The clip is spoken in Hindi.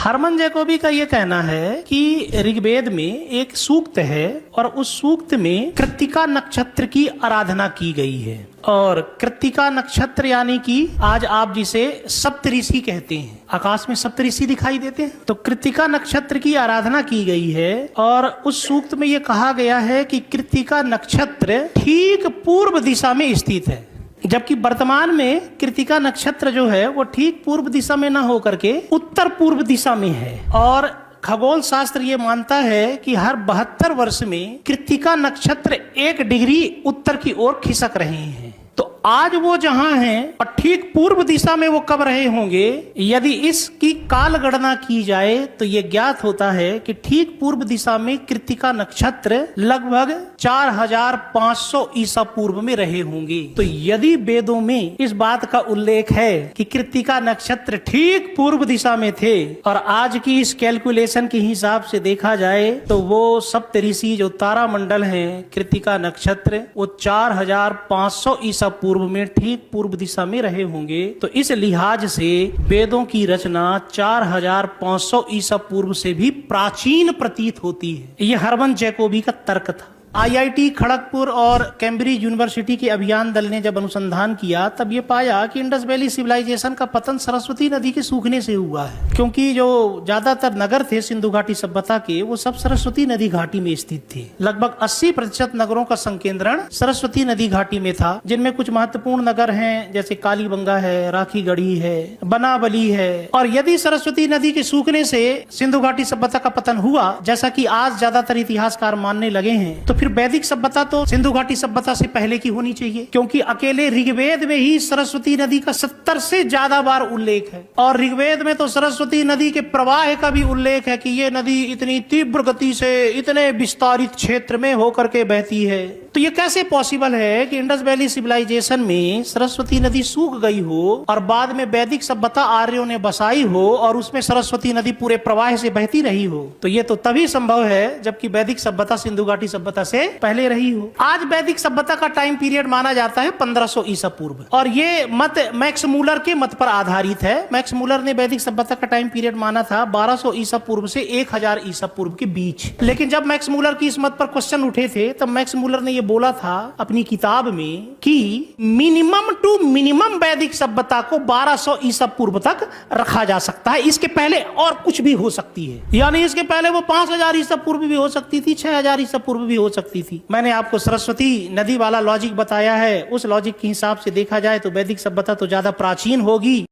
हरमन जैकोबी का ये कहना है कि ऋग्वेद में एक सूक्त है और उस सूक्त में कृत्तिका नक्षत्र की आराधना की गई है। और कृत्तिका नक्षत्र यानी कि आज आप जिसे सप्तऋषि कहते हैं, आकाश में सप्तऋषि दिखाई देते हैं, तो कृत्तिका नक्षत्र की आराधना की गई है। और उस सूक्त में ये कहा गया है कि कृत्तिका नक्षत्र ठीक पूर्व दिशा में स्थित है, जबकि वर्तमान में कृत्तिका नक्षत्र जो है वो ठीक पूर्व दिशा में न होकर के उत्तर पूर्व दिशा में है। और खगोल शास्त्र ये मानता है कि हर 72 वर्ष में कृत्तिका नक्षत्र 1 डिग्री उत्तर की ओर खिसक रहे हैं। तो आज वो जहां हैं और ठीक पूर्व दिशा में वो कब रहे होंगे, यदि इसकी काल गणना की जाए तो ये ज्ञात होता है कि ठीक पूर्व दिशा में कृत्तिका नक्षत्र लगभग 4500 ईसा पूर्व में रहे होंगे। तो यदि वेदों में इस बात का उल्लेख है कि कृत्तिका नक्षत्र ठीक पूर्व दिशा में थे और आज की इस कैलकुलेशन के हिसाब से देखा जाए तो वो सप्तऋषि जो तारा मंडल है, कृत्तिका नक्षत्र वो 4500 ईसा पूर्व में ठीक पूर्व दिशा में रहे होंगे। तो इस लिहाज से वेदों की रचना 4500 ईसा पूर्व से भी प्राचीन प्रतीत होती है। यह हरमन जैकोबी का तर्क था। आईआईटी खड़गपुर और कैम्ब्रिज यूनिवर्सिटी के अभियान दल ने जब अनुसंधान किया तब ये पाया कि इंडस वैली सिविलाइजेशन का पतन सरस्वती नदी के सूखने से हुआ है, क्योंकि जो ज्यादातर नगर थे सिंधु घाटी सभ्यता के वो सब सरस्वती नदी घाटी में स्थित थे। लगभग 80% नगरों का संकेंद्रण सरस्वती नदी घाटी में था, जिनमें कुछ महत्वपूर्ण नगर हैं जैसे कालीबंगा है, राखीगढ़ी है, बनावली है। और यदि सरस्वती नदी के सूखने से सिंधु घाटी सभ्यता का पतन हुआ, जैसा कि आज ज्यादातर इतिहासकार मानने लगे हैं, तो फिर वैदिक सभ्यता तो सिंधु घाटी सभ्यता से पहले की होनी चाहिए, क्योंकि अकेले ऋग्वेद में ही सरस्वती नदी का 70 से ज्यादा बार उल्लेख है। और ऋग्वेद में तो सरस्वती नदी के प्रवाह का भी उल्लेख है कि ये नदी इतनी तीव्र गति से इतने विस्तारित क्षेत्र में होकर के बहती है। तो ये कैसे पॉसिबल है कि इंडस वैली सिविलाइजेशन में सरस्वती नदी सूख गई हो और बाद में वैदिक सभ्यता आर्यों ने बसाई हो और उसमें सरस्वती नदी पूरे प्रवाह से बहती रही हो? तो ये तो तभी संभव है जबकि वैदिक सभ्यता सिंधु घाटी सभ्यता से पहले रही हो। आज वैदिक सभ्यता का टाइम पीरियड माना जाता है 1500 ईसा पूर्व, और ये मत मैक्स मूलर के मत पर आधारित है। मैक्स मूलर ने वैदिक सभ्यता का टाइम पीरियड माना था 1200 ईसा पूर्व से 1000 ईसा पूर्व के बीच। लेकिन जब मैक्स मूलर की इस मत पर क्वेश्चन उठे थे तब मैक्स मूलर ने ये बोला था अपनी किताब में कि मिनिमम टू मिनिमम वैदिक सभ्यता को 1200 ईसा पूर्व तक रखा जा सकता है, इसके पहले और कुछ भी हो सकती है। यानी इसके पहले वो 5000 ईसा पूर्व भी हो सकती थी, 6000 ईसा पूर्व भी हो सकती थी। मैंने आपको सरस्वती नदी वाला लॉजिक बताया है, उस लॉजिक के हिसाब से देखा जाए तो वैदिक सभ्यता तो ज्यादा प्राचीन होगी।